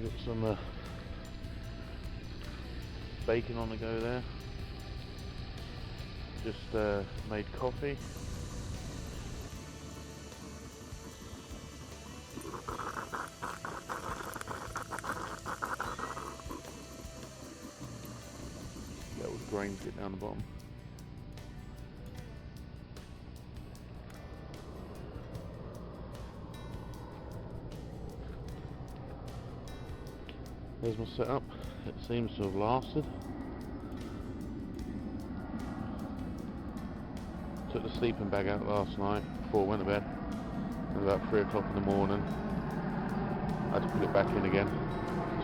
We've got some bacon on the go there. Just made coffee. Get all the grains get down the bottom. There's my setup. It seems to have lasted. Took the sleeping bag out last night before I went to bed. It was about 3 o'clock in the morning. I had to put it back in again.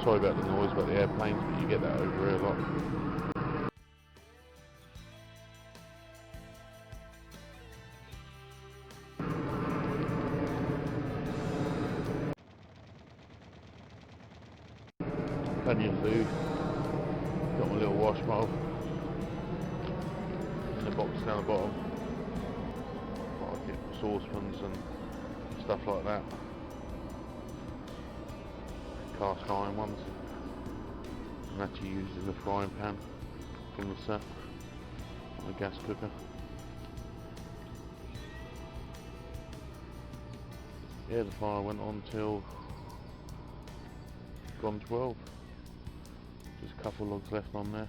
Sorry about the noise about the airplanes, but you get that over here a lot. Plenty of food. Got my little wash bowl in the box down the bottom. Like saucepans and stuff like that. Cast iron ones. And actually used in the frying pan from the set on the gas cooker. Yeah, the fire went on till gone 12. Just a couple logs left on there.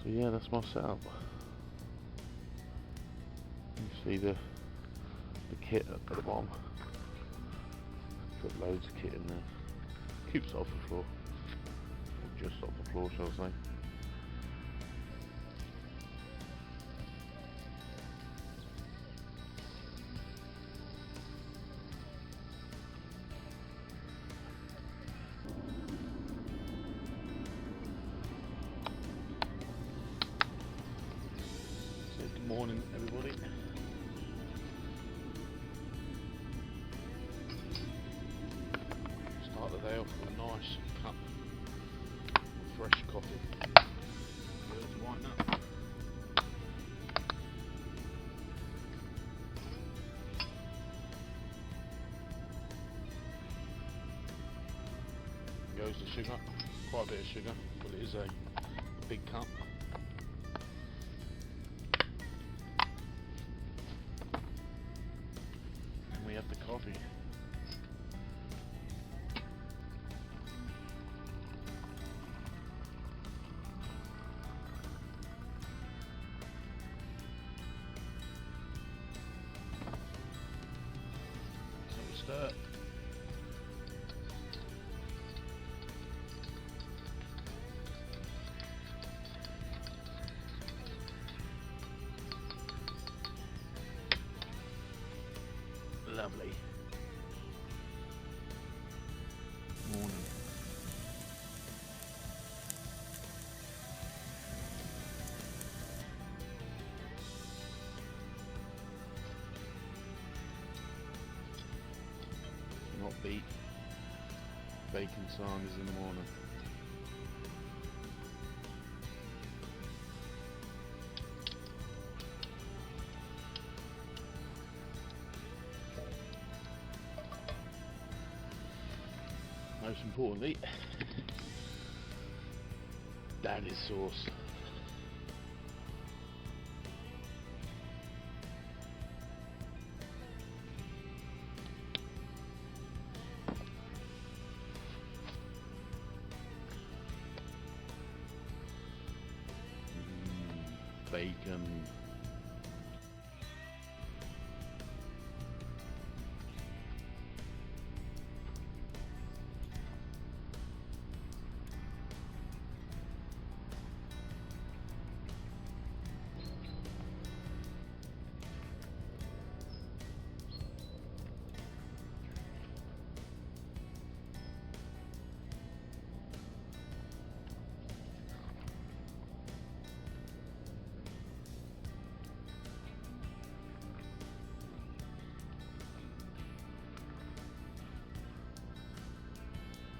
So yeah, that's my setup. You see the kit at the bottom. Put loads of kit in there. Keeps it off the floor. Or just off the floor, shall I say. Good morning, everybody. Start the day off with a nice cup of fresh coffee. Birds whiten up. Goes the sugar, quite a bit of sugar, but it is a big cup. We have the coffee. So we stir. Lovely. Morning. Not beef. Bacon sanders in the morning. Most importantly, that is sauce. Bacon.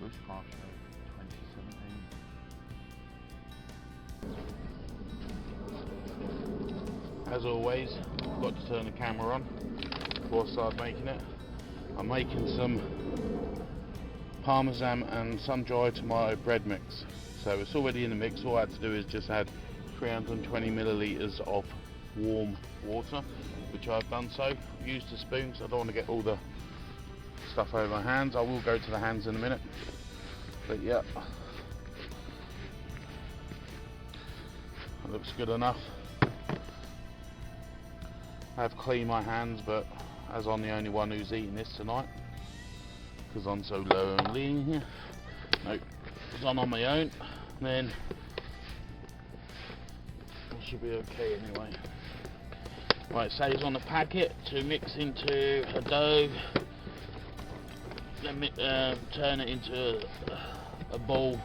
Bushcraft 2017. As always, I've got to turn the camera on before I start making it. I'm making some parmesan and sun-dried tomato bread mix. So it's already in the mix. All I had to do is just add 320 millilitres of warm water, which I've done so. I've used a spoon so I don't want to get all the stuff over my hands. I will go to the hands in a minute. But yeah, that looks good enough. I have cleaned my hands, but as I'm the only one who's eating this tonight, because I'm so lonely, nope, because I'm on my own, then I should be okay anyway. Right, it says on the packet to mix into a dough, then turn it into a ball,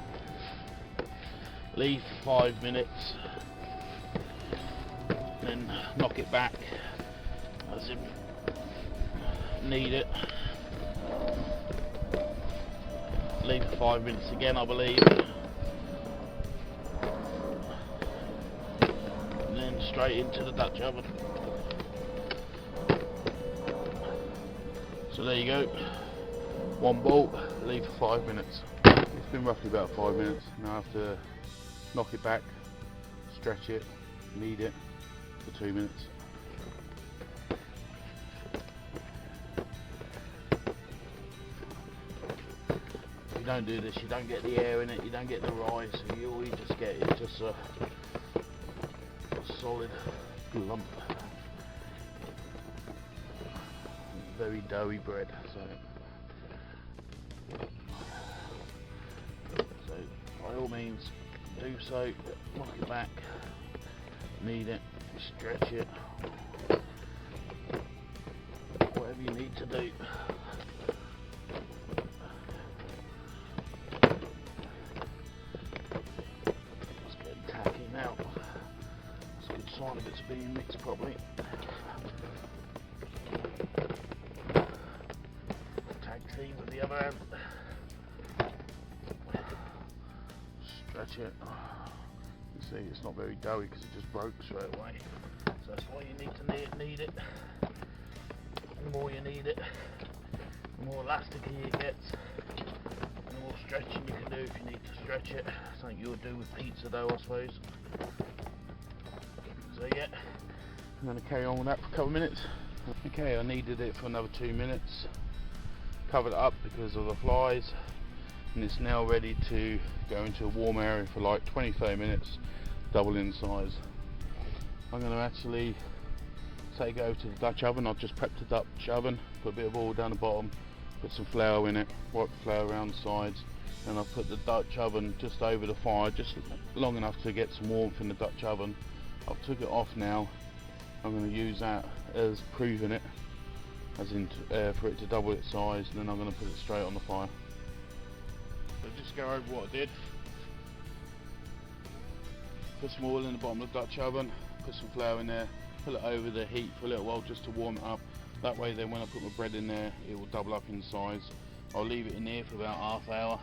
leave for 5 minutes, then knock it back as if need it, leave for 5 minutes again, I believe, and then straight into the Dutch oven. So there you go, one ball, leave for 5 minutes. It's been roughly about 5 minutes. Now I have to knock it back, stretch it, knead it for 2 minutes. If you don't do this, you don't get the air in it, you don't get the rice, all you just get is just a solid lump. Very doughy bread, so by all means do so, knock it back, knead it, stretch it, whatever you need to do. It's getting tacky now. It's a good sign of it's being mixed properly. With the other hand, stretch it. You see it's not very doughy because it just broke straight away, so that's why you need to knead it. The more you knead it, the more elasticy it gets, and the more stretching you can do if you need to stretch it. Something you'll do with pizza dough, I suppose. So yeah, I'm going to carry on with that for a couple of minutes. Okay, I kneaded it for another 2 minutes. Covered it up because of the flies, and it's now ready to go into a warm area for like 20-30 minutes, double in size. I'm going to actually take it over to the Dutch oven. I've just prepped the Dutch oven, put a bit of oil down the bottom, put some flour in it, wipe the flour around the sides, and I've put the Dutch oven just over the fire, just long enough to get some warmth in the Dutch oven. I've took it off now. I'm going to use that as proving it, as in for it to double its size, and then I'm going to put it straight on the fire. So just go over what I did. Put some oil in the bottom of the Dutch oven, put some flour in there, put it over the heat for a little while just to warm it up. That way then when I put my bread in there, it will double up in size. I'll leave it in there for about half hour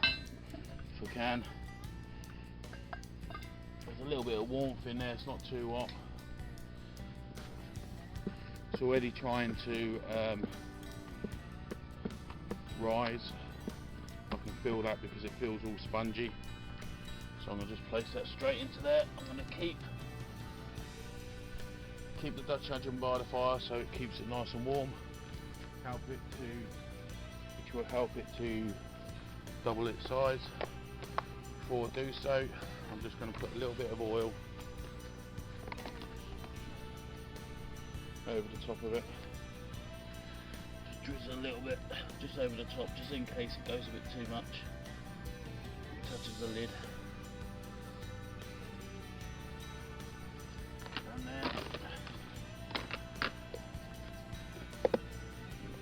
if I can. There's a little bit of warmth in there, it's not too hot. It's already trying to rise. I can feel that because it feels all spongy. So I'm going to just place that straight into there. I'm going to keep the Dutch oven by the fire so it keeps it nice and warm. Which will help it to double its size. Before I do so, I'm just going to put a little bit of oil over the top of it. Just drizzle a little bit just over the top, just in case it goes a bit too much. It touches the lid. And then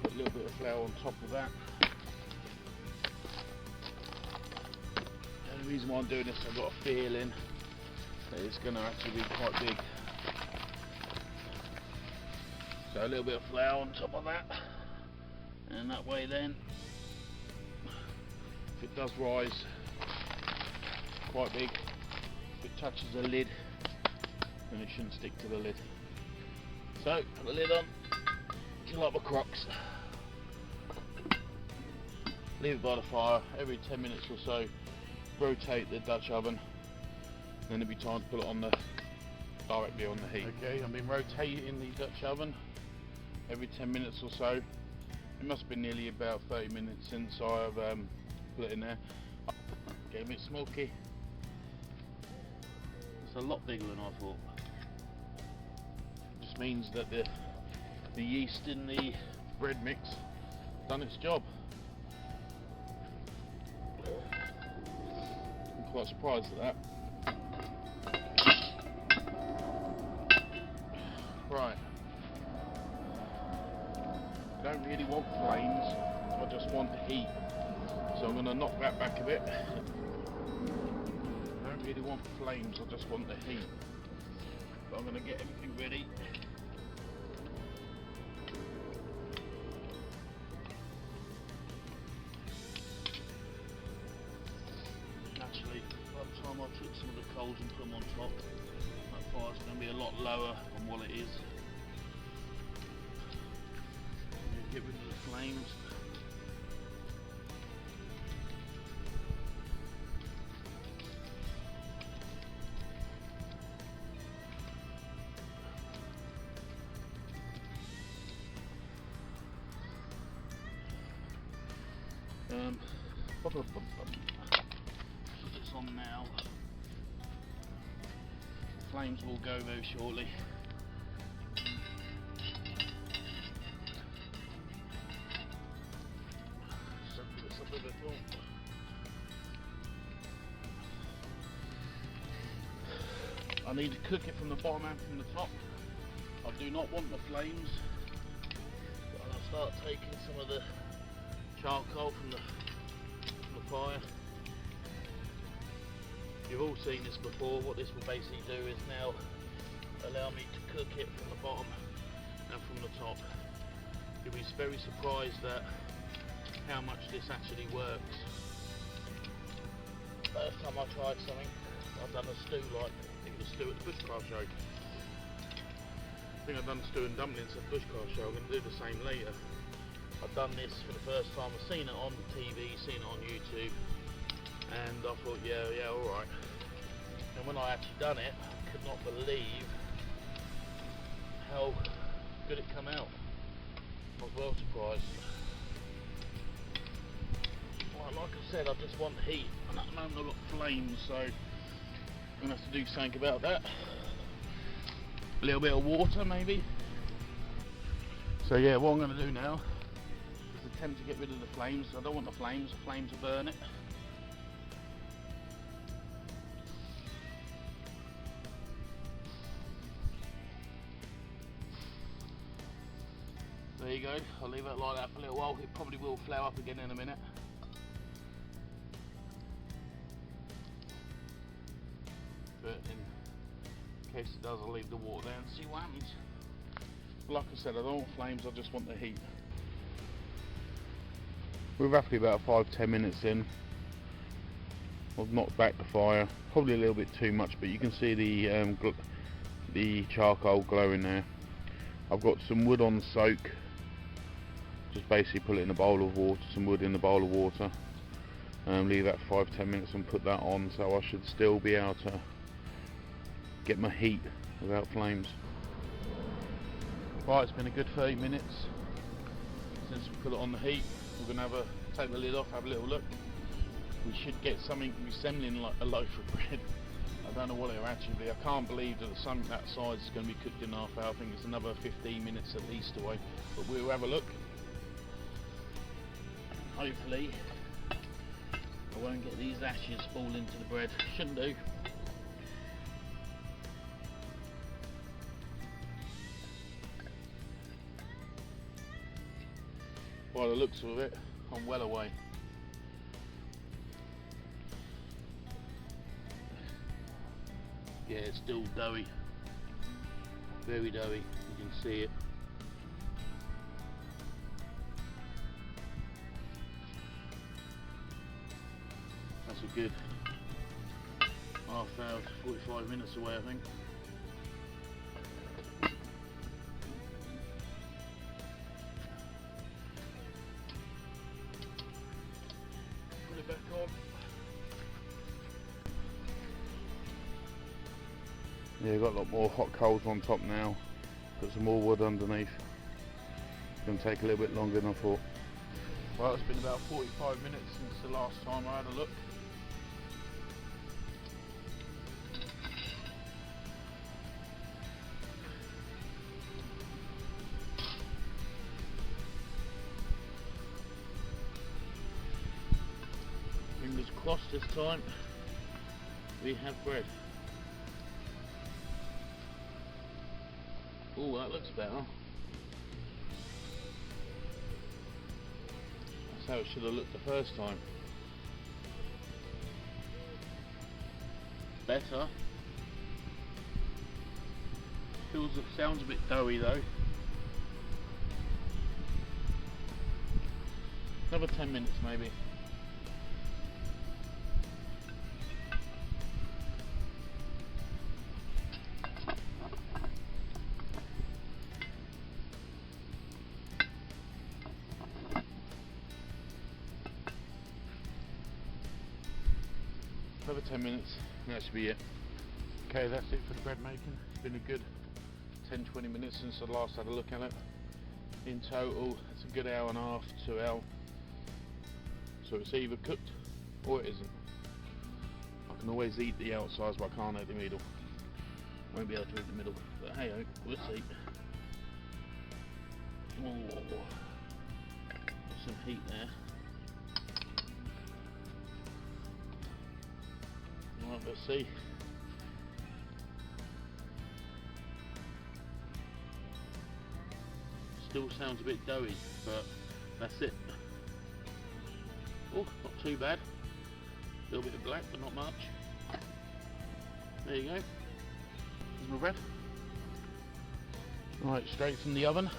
put a little bit of flour on top of that. And the reason why I'm doing this, I've got a feeling that it's going to actually be quite big. So a little bit of flour on top of that, and that way then, if it does rise quite big, if it touches the lid, then it shouldn't stick to the lid. So, put the lid on, just like my Crocs. Leave it by the fire, every 10 minutes or so, rotate the Dutch oven, then it'll be time to put it on directly on the heat. Okay, I've been rotating the Dutch oven every 10 minutes or so. It must be nearly about 30 minutes since I've put it in there. Getting a bit smoky. It's a lot bigger than I thought. Just means that the yeast in the bread mix done its job. I'm quite surprised at that. Right. I don't really want flames, I just want heat. So I'm going to knock that back a bit. I don't really want flames, I just want the heat. But I'm going to get everything ready. Naturally, by the time I took some of the coals and put them on top, that fire's going to be a lot lower than what it is. Get rid of the flames. Put this on now. The flames will go very shortly. I need to cook it from the bottom and from the top. I do not want the flames. But I'll start taking some of the charcoal from the fire. You've all seen this before. What this will basically do is now allow me to cook it from the bottom and from the top. You'll be very surprised at how much this actually works. First time I tried something, I've done a stew like, I think it was a stew at the Bushcraft show. I think I've done stew and dumplings at the Bushcraft show. I'm going to do the same later. I've done this for the first time. I've seen it on TV, seen it on YouTube, and I thought, yeah, alright. And when I actually done it, I could not believe how good it come out. I was well surprised. Well, like I said, I just want heat, and at the moment I've got flames, so I'm going to have to do something about that. A little bit of water maybe. So yeah, what I'm going to do now is attempt to get rid of the flames. I don't want the flames will burn it. There you go, I'll leave it like that for a little while. It probably will flare up again in a minute. But in case it does, I'll leave the water there and see what happens. But like I said, I don't want flames, I just want the heat. We're roughly about 5-10 minutes in. I've knocked back the fire, probably a little bit too much, but you can see the charcoal glowing there. I've got some wood on soak. Just basically put it in a bowl of water, some wood in a bowl of water. Leave that 5-10 minutes and put that on, so I should still be able to get my heat without flames. Right, it's been a good 30 minutes since we put it on the heat. We're going to take the lid off, have a little look. We should get something resembling like a loaf of bread. I don't know what it'll actually be. I can't believe that something that size is going to be cooked in half hour. I think it's another 15 minutes at least away, but we'll have a look. Hopefully I won't get these ashes fall into the bread. Shouldn't do. By the looks of it, I'm well away. Yeah, it's still doughy, very doughy, you can see it. That's a good half hour to 45 minutes away, I think. Yeah, got a lot more hot coals on top now. Put some more wood underneath. It's going to take a little bit longer than I thought. Well, it's been about 45 minutes since the last time I had a look. Fingers crossed this time we have bread. Oh, that looks better. That's how it should have looked the first time. Better. Sounds a bit doughy though. Another 10 minutes maybe. Another 10 minutes, and that should be it. Okay, that's it for the bread making. It's been a good 10-20 minutes since I last had a look at it. In total, it's a good hour and a half, 2 hours. So it's either cooked or it isn't. I can always eat the outsides, but I can't eat the middle. Won't be able to eat the middle, but hey ho, we'll see. Oh, some heat there. Right, let's see. Still sounds a bit doughy, but that's it. Oh, not too bad. A little bit of black, but not much. There you go. There's my bread. Right, straight from the oven.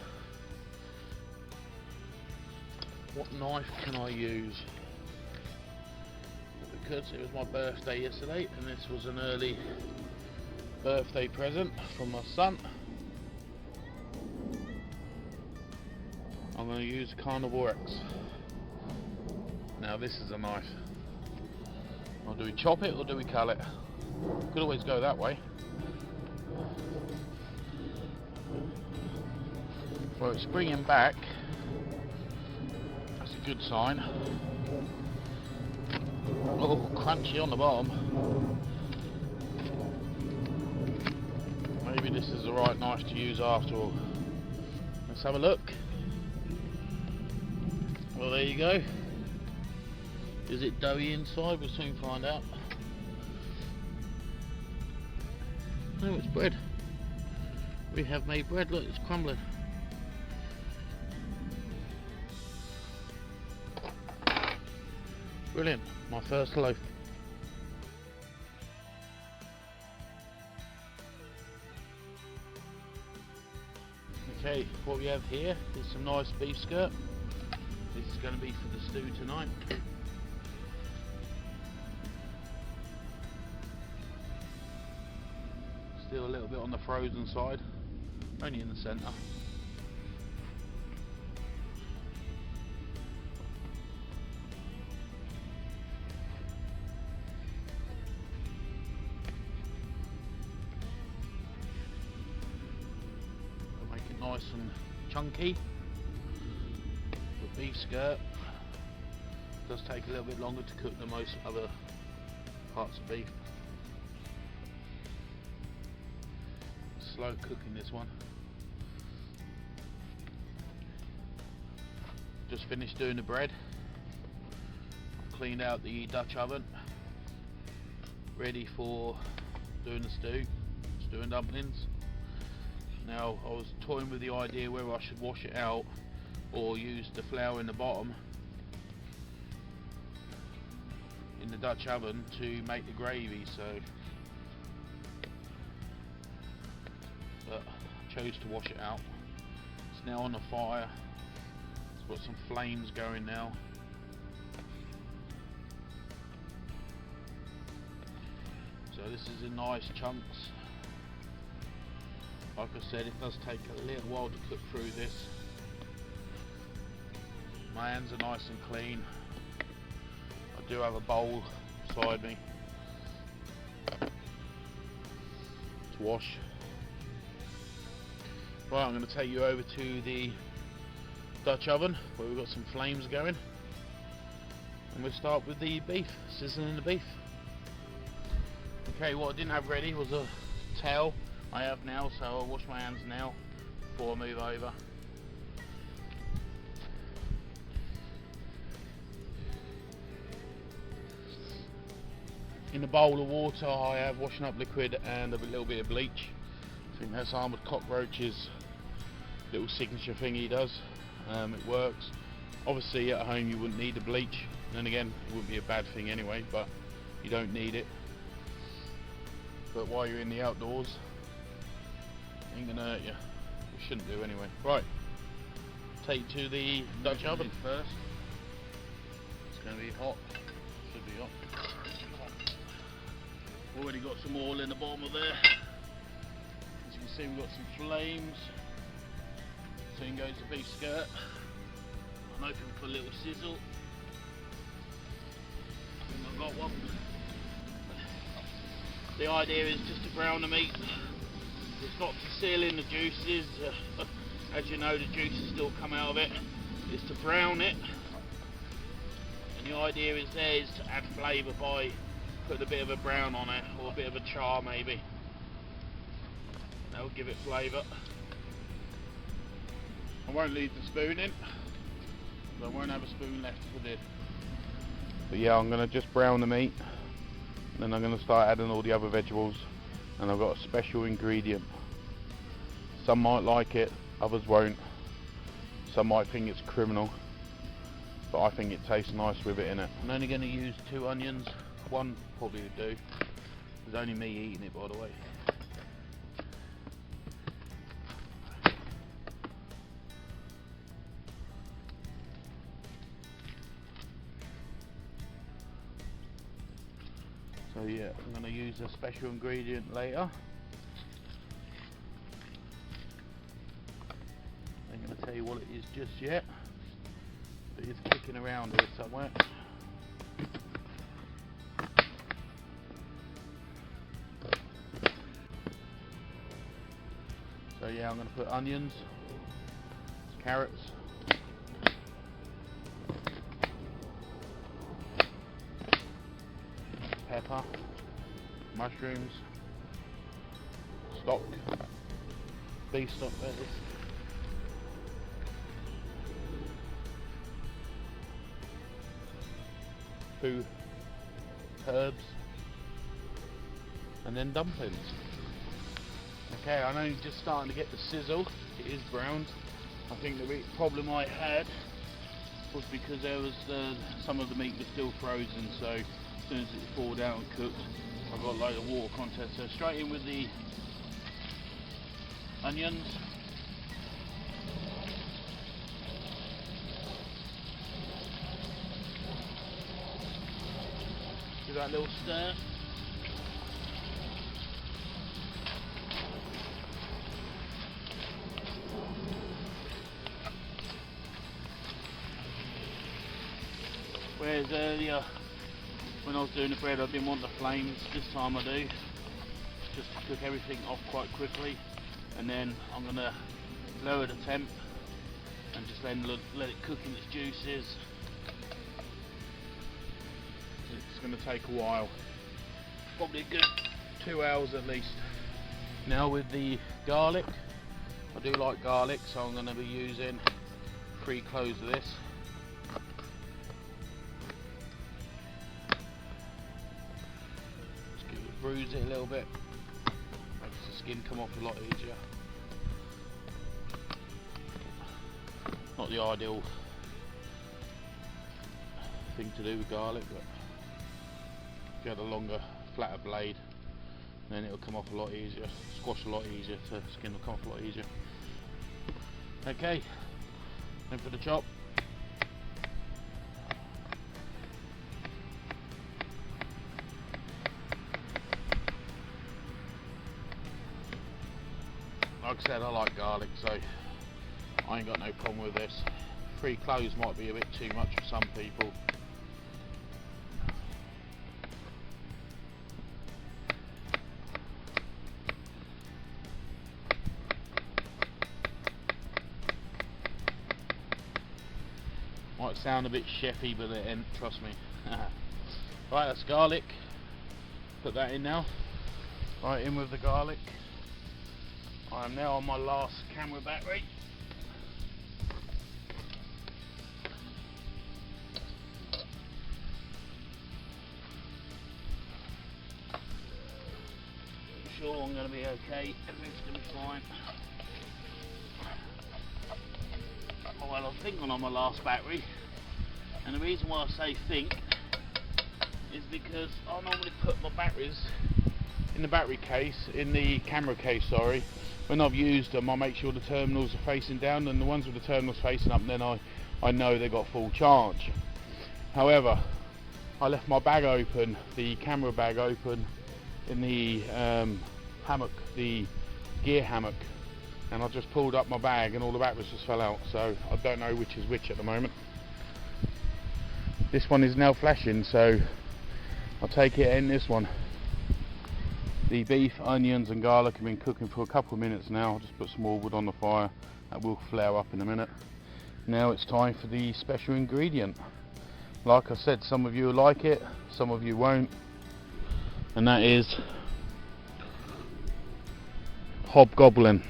What knife can I use? Because it was my birthday yesterday, and this was an early birthday present from my son. I'm going to use a Carnivore X. Now this is a knife. Or do we chop it or do we cull it? Could always go that way. Well, it's springing back. That's a good sign. Oh, crunchy on the bottom. Maybe this is the right knife to use after all. Let's have a look. Well, there you go. Is it doughy inside? We'll soon find out. No, it's bread. We have made bread. Look, it's crumbling. Brilliant. My first loaf. Okay, what we have here is some nice beef skirt. This is going to be for the stew tonight. Still a little bit on the frozen side, only in the centre. Make it nice and chunky. The beef skirt does take a little bit longer to cook than most other parts of beef. Slow cooking this one. Just finished doing the bread. I've cleaned out the Dutch oven, ready for doing the stew and dumplings. Now I was toying with the idea whether I should wash it out or use the flour in the bottom in the Dutch oven to make the gravy, but I chose to wash it out. It's now on the fire. It's got some flames going now. So this is in nice chunks. Like I said, it does take a little while to cook through this. My hands are nice and clean. I do have a bowl beside me to wash. Right, I'm going to take you over to the Dutch oven where we've got some flames going, and we'll start with the beef, sizzling the beef. Okay, what I didn't have ready was a towel. I have now, so I'll wash my hands now before I move over. In a bowl of water I have washing up liquid and a little bit of bleach. I think that's Armoured Cockroach's little signature thing he does. It works. Obviously at home you wouldn't need the bleach, and then again it wouldn't be a bad thing anyway, but you don't need it. But while you're in the outdoors, it ain't gonna hurt you. It shouldn't do anyway. Right, take you to the Dutch oven first. It's gonna be hot. Should be hot. Already got some oil in the bottom of there. As you can see, we've got some flames. So in goes the beef skirt. I'm hoping for a little sizzle. I think I've got one. The idea is just to brown the meat. It's not to seal in the juices. As you know, the juices still come out of it. It's to brown it. And the idea is to add flavour by putting a bit of a brown on it, or a bit of a char maybe. That'll give it flavour. I won't leave the spoon in, but I won't have a spoon left for this. But yeah, I'm going to just brown the meat, then I'm going to start adding all the other vegetables, and I've got a special ingredient. Some might like it, others won't. Some might think it's criminal, but I think it tastes nice with it in it. I'm only going to use 2 onions. One probably would do. There's only me eating it, by the way. So yeah, I'm going to use a special ingredient later. I ain't going to tell you what it is just yet, but it's kicking around here somewhere. So yeah, I'm going to put onions, carrots, pepper, mushrooms, stock, beef stock that is, few herbs, and then dumplings. Okay, I know you're just starting to get the sizzle. It is browned. I think the problem I had was because there was some of the meat was still frozen, so as soon as it thawed out and cooked, I got like the water content. So straight in with the onions. Give that a little stir. Whereas earlier, when I was doing the bread, I didn't want the flames. This time I do, just to cook everything off quite quickly, and then I'm going to lower the temp and just let it cook in its juices. It's going to take a while, probably a good 2 hours at least. Now with the garlic, I do like garlic, so I'm going to be using 3 cloves of this. Bruise it a little bit, makes the skin come off a lot easier. Not the ideal thing to do with garlic, but if you had a longer, flatter blade, then it'll come off a lot easier, squash a lot easier, the skin will come off a lot easier. Okay, then for the chop. Like I said, I like garlic, so I ain't got no problem with this. 3 cloves might be a bit too much for some people. sound a bit chefy, but they ain't, trust me. Right, that's garlic. Put that in now. Right, in with the garlic. I am now on my last camera battery. I'm sure I'm going to be okay. Everything's going to be fine. Oh, well, I think I'm on my last battery, and the reason why I say think is because I normally put my batteries in the battery case, in the camera case, sorry. When I've used them, I make sure the terminals are facing down, and the ones with the terminals facing up, then I know they've got full charge. However, I left my bag open, the camera bag open, in the hammock, the gear hammock, and I just pulled up my bag and all the batteries just fell out, so I don't know which is which at the moment. This one is now flashing, so I'll take it in this one. The beef, onions and garlic have been cooking for a couple of minutes now. I'll just put some more wood on the fire. That will flare up in a minute. Now it's time for the special ingredient. Like I said, some of you will like it, some of you won't, and that is hobgoblin.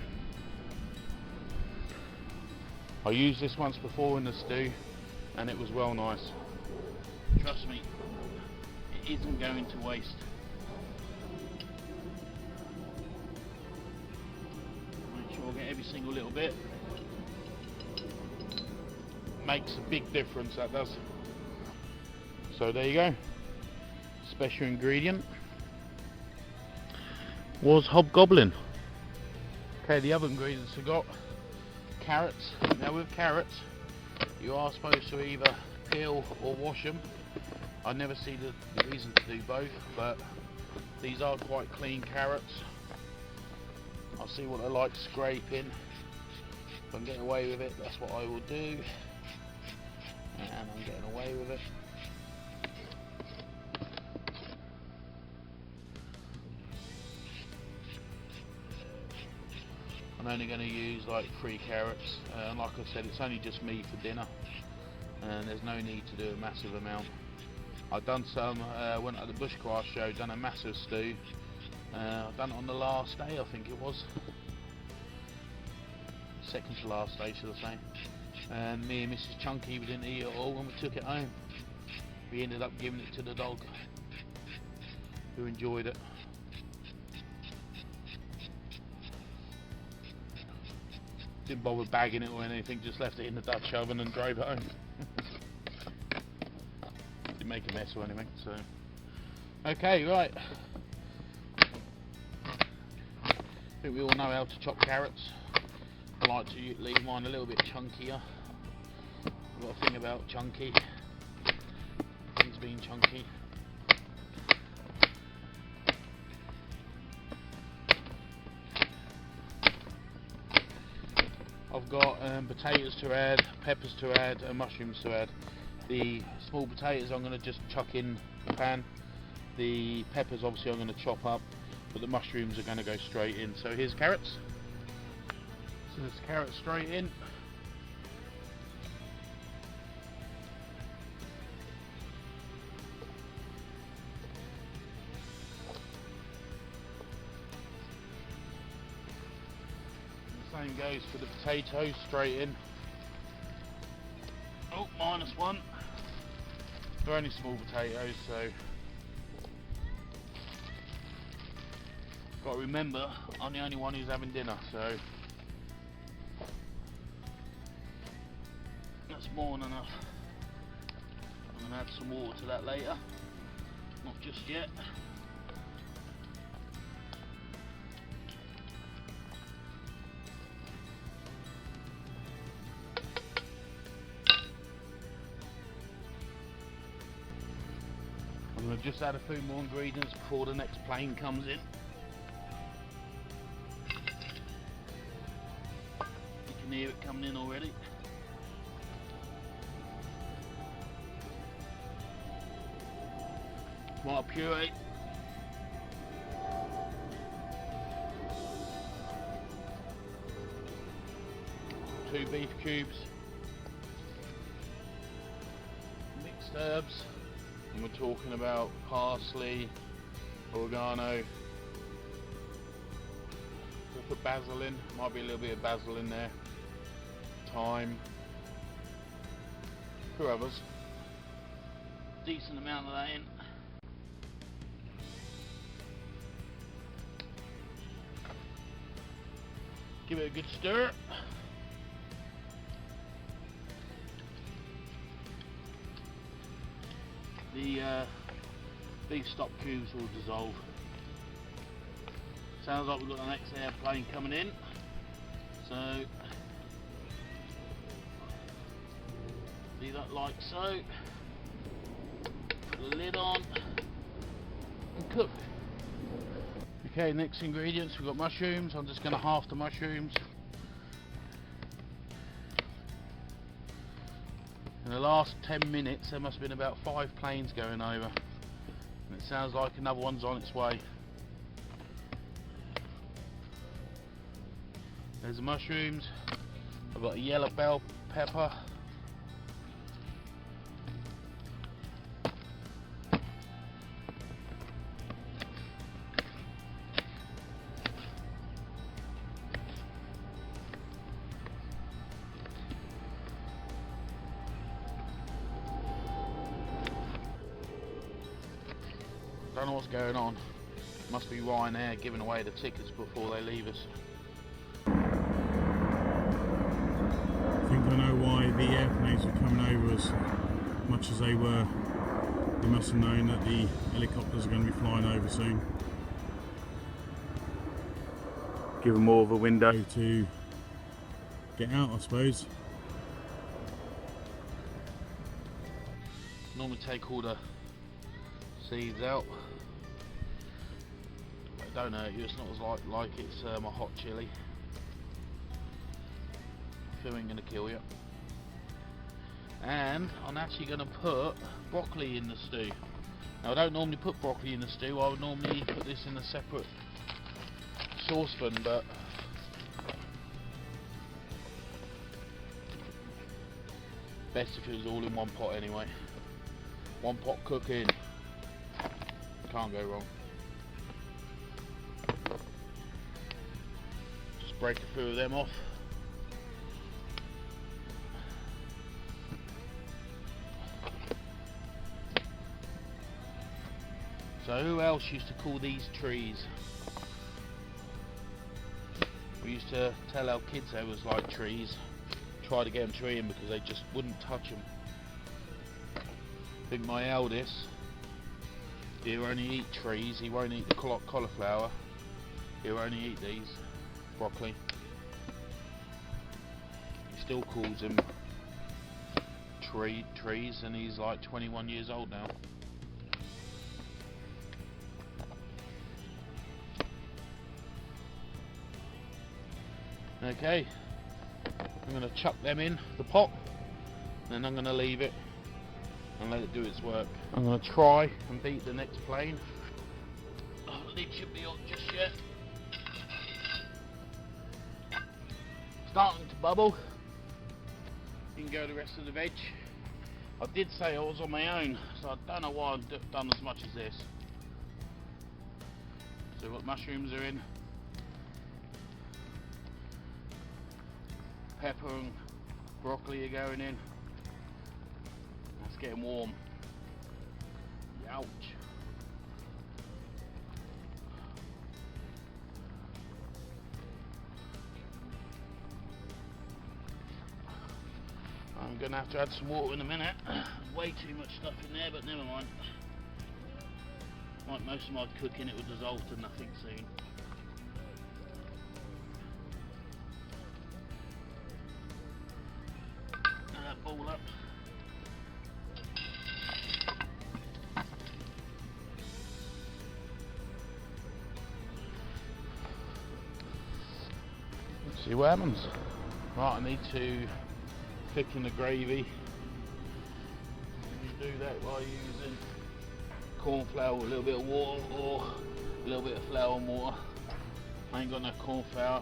I used this once before in the stew and it was well nice. Trust me, it isn't going to waste. Make sure I get every single little bit. Makes a big difference, that does. So there you go. Special ingredient was hobgoblin. Okay, the other ingredients I got: carrots. Now with carrots, you are supposed to either peel or wash them. I never see the reason to do both, but these are quite clean carrots. I'll see what I like scraping. If I can get away with it, that's what I will do. And I'm getting away with it. I'm only going to use like 3 carrots, and like I said, it's only just me for dinner, and there's no need to do a massive amount. I've done some, went at the Bushcraft show, done a massive stew. I've done it on the last day, I think it was. Second to last day, should I say. And me and Mrs. Chunky, we didn't eat it all when we took it home. We ended up giving it to the dog, who enjoyed it. Didn't bother bagging it or anything, just left it in the Dutch oven and drove it home. Didn't make a mess or anything, so. Okay, right. I think we all know how to chop carrots. I like to leave mine a little bit chunkier. I've got a thing about chunky. Things being chunky. I've got potatoes to add, peppers to add, and mushrooms to add. The small potatoes I'm going to just chuck in the pan. The peppers obviously I'm going to chop up, but the mushrooms are going to go straight in. So here's carrots. So there's carrots straight in. Same goes for the potatoes, straight in. Oh, -1. They're only small potatoes, so got to remember I'm the only one who's having dinner, so that's more than enough. I'm going to add some water to that later, not just yet. I'm going to just add a few more ingredients before the next plane comes in. You can hear it coming in already. Tomato puree. Two beef cubes. mixed herbs, and we're talking about parsley, oregano. We'll put basil in, might be a little bit of basil in there, thyme, a few others. Decent amount of that in. Give it a good stir. The beef stock cubes will dissolve. Sounds like we've got the next airplane coming in. So, do that like so. Put the lid on and cook. Okay, next ingredients, we've got mushrooms. I'm just going to halve the mushrooms. In the last 10 minutes there must have been about 5 planes going over, and it sounds like another one's on its way. There's the mushrooms. I've got a yellow bell pepper, don't know what's going on. Must be Ryanair giving away the tickets before they leave us. I think I know why the airplanes were coming over as much as they were. They must have known that the helicopters are going to be flying over soon. Give them more of a window to get out, I suppose. Normally take all the seeds out. I don't hurt you, it's not as like it's my hot chilli. Few ain't gonna kill you. And I'm actually gonna put broccoli in the stew. Now I don't normally put broccoli in the stew, I would normally put this in a separate saucepan, but best if it was all in one pot anyway. One pot cooking. Can't go wrong. Just break a few of them off. So who else used to call these trees? We used to tell our kids they was like trees. Try to get them treeing because they just wouldn't touch them. I think my eldest, he'll only eat trees, he won't eat the cauliflower, he'll only eat these, broccoli. He still calls them trees, and he's like 21 years old now. Okay, I'm going to chuck them in the pot, then I'm going to leave it and let it do its work. I'm going to try and beat the next plane. Oh, the lid should be on just yet. Starting to bubble. You can go the rest of the veg. I did say I was on my own, so I don't know why I've done as much as this. So what mushrooms are in. Pepper and broccoli are going in. It's getting warm. Ouch. I'm going to have to add some water in a minute. Way too much stuff in there, but never mind. Like most of my cooking, it will dissolve to nothing soon. Ball up. Let's see what happens. Right, I need to thicken the gravy. You do that by using corn flour with a little bit of water or a little bit of flour and water. I ain't got no corn flour,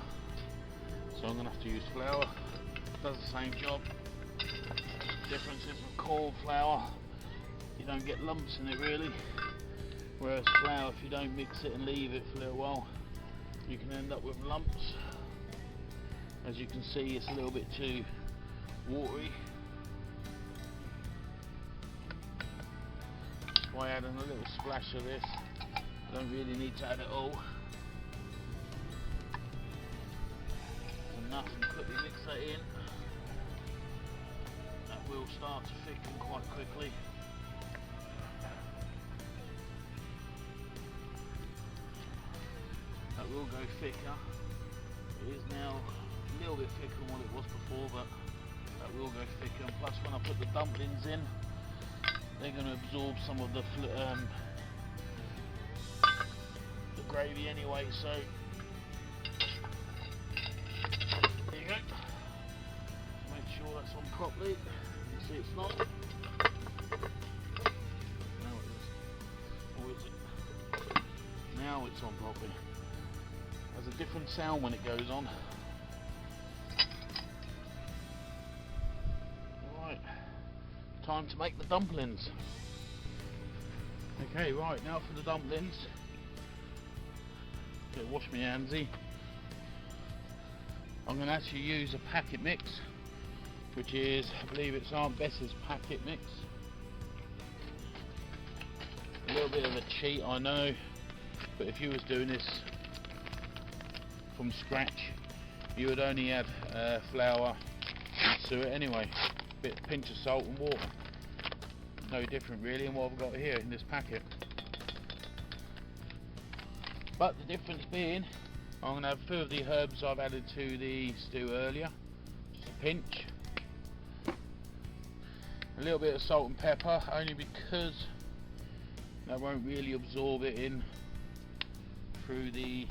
so I'm gonna have to use flour. Does the same job. Difference is with corn flour, you don't get lumps in it really. Whereas flour, if you don't mix it and leave it for a little while, you can end up with lumps. As you can see, it's a little bit too watery. By adding a little splash of this, I don't really need to add it all. Enough, and quickly mix that in. That will start to thicken quite quickly. That will go thicker. It is now a little bit thicker than what it was before, but that will go thicker. And plus, when I put the dumplings in, they're going to absorb some of the gravy anyway. So there you go. Make sure that's on properly. You see it's not. Now it is. Or is it? Now it's on properly. Has a different sound when it goes on. Right, time to make the dumplings. Okay, right, now for the dumplings. Okay, wash my handsy. I'm going to actually use a packet mix, which is, I believe it's Aunt Bess's packet mix. A little bit of a cheat, I know, but if you was doing this from scratch, you would only add flour and suet anyway, pinch of salt and water. No different really in what I've got here in this packet. But the difference being, I'm going to have a few of the herbs I've added to the stew earlier, just a pinch. A little bit of salt and pepper, only because that won't really absorb it in through the,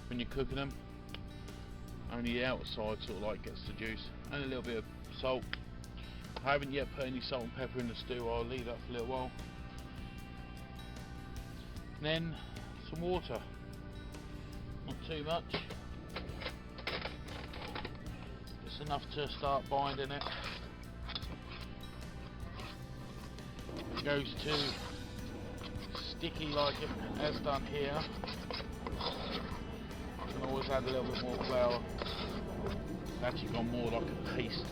when you're cooking them. Only the outside sort of like gets the juice. And a little bit of salt. I haven't yet put any salt and pepper in the stew, I'll leave that for a little while. And then some water, not too much, just enough to start binding it. It goes to sticky like it has done here. I can always add a little bit more flour. It's actually gone more like a paste.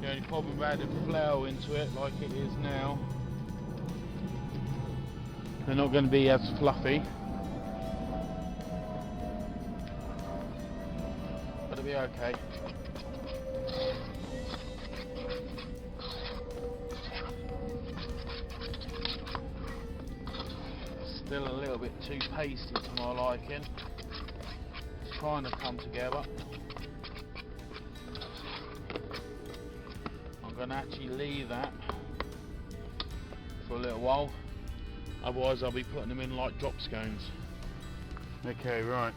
The only problem with adding flour into it like it is now, they're not going to be as fluffy, but it'll be okay. Still a little bit too pasty to my liking. It's trying to come together. I'm going to actually leave that for a little while, otherwise I'll be putting them in like drop scones. Okay, right,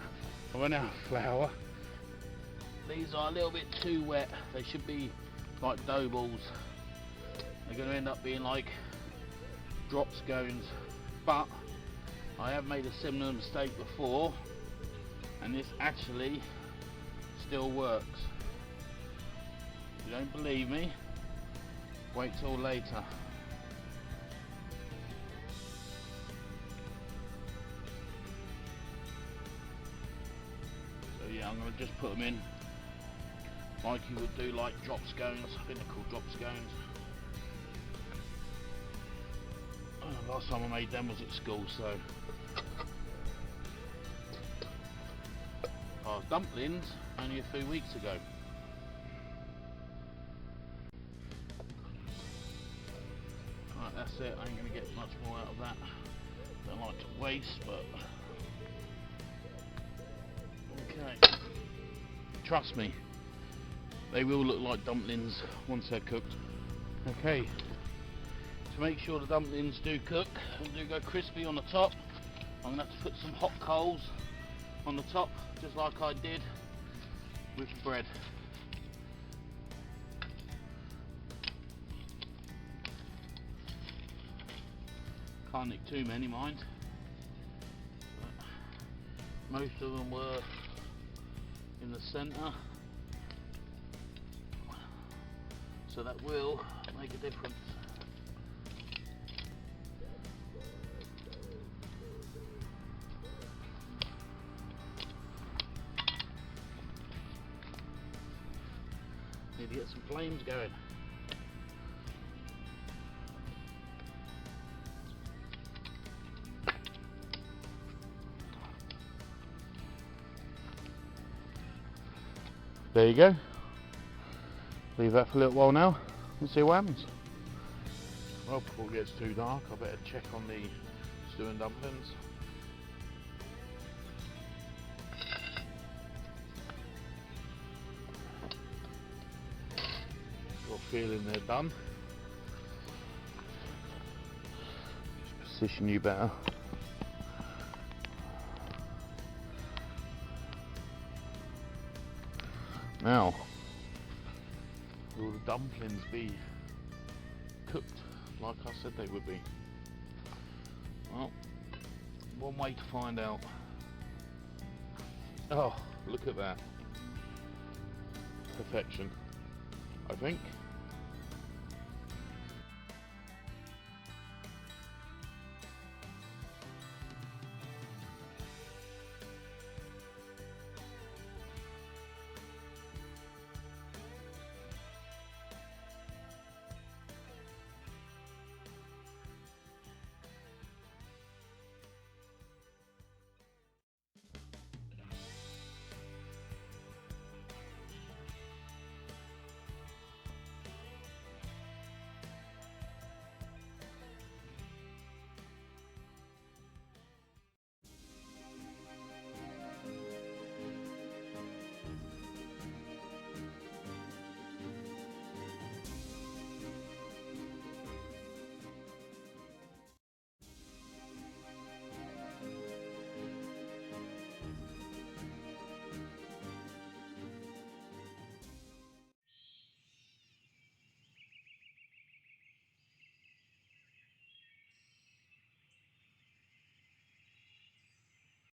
I went out of flour. These are a little bit too wet, they should be like dough balls. They're going to end up being like drop scones, but I have made a similar mistake before and this actually still works. If you don't believe me, wait till later. So yeah, I'm going to just put them in like you would do like drop scones. I think they're called drop scones. Last time I made them was at school, so dumplings only a few weeks ago. Right, that's it. I ain't going to get much more out of that. Don't like to waste, but okay. Trust me, they will look like dumplings once they're cooked. Okay. To make sure the dumplings do cook and do go crispy on the top, I'm going to have to put some hot coals on the top, just like I did with bread. Can't nick too many, mind. But most of them were in the centre, so that will make a difference. get some flames going. There you go. Leave that for a little while now and see what happens. Well, before it gets too dark, I better check on the stew and dumplings. Got a feeling they're done. Just position you better. Now, will the dumplings be cooked like I said they would be? Well, one way to find out. Oh, look at that. Perfection, I think.